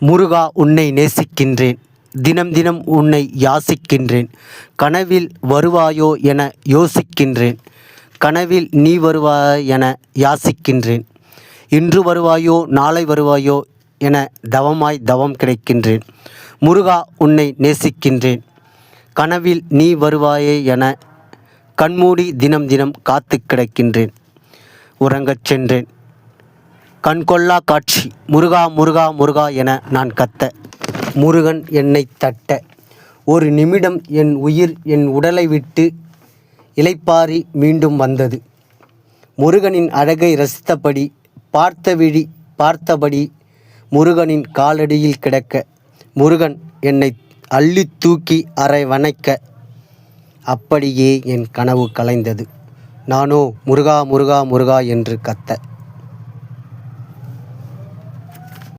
முருகா உன்னை நேசிக்கின்றேன், தினம் தினம் உன்னை யாசிக்கின்றேன். கனவில் வருவாயோ என யோசிக்கின்றேன், கனவில் நீ வருவாய் என யாசிக்கின்றேன். இன்று வருவாயோ நாளை வருவாயோ என தவமாய் தவம் கிடைக்கின்றேன். முருகா உன்னை நேசிக்கின்றேன், கனவில் நீ வருவாயே என கண்மூடி தினம் தினம் காத்து கிடக்கின்றேன். உறங்கச் சென்றேன், கண்கொள்ளா காட்சி. முருகா முருகா முருகா என நான் கத்த, முருகன் என்னை தட்ட. ஒரு நிமிடம் என் உயிர் என் உடலை விட்டு இளைப்பாறி மீண்டும் வந்தது. முருகனின் அழகை ரசித்தபடி பார்த்தபடி முருகனின் காலடியில் கிடக்க, முருகன் என்னை அள்ளி தூக்கி அரை வணைக்க. அப்படியே என் கனவு கலைந்தது. நானோ முருகா முருகா முருகா என்று கத்த.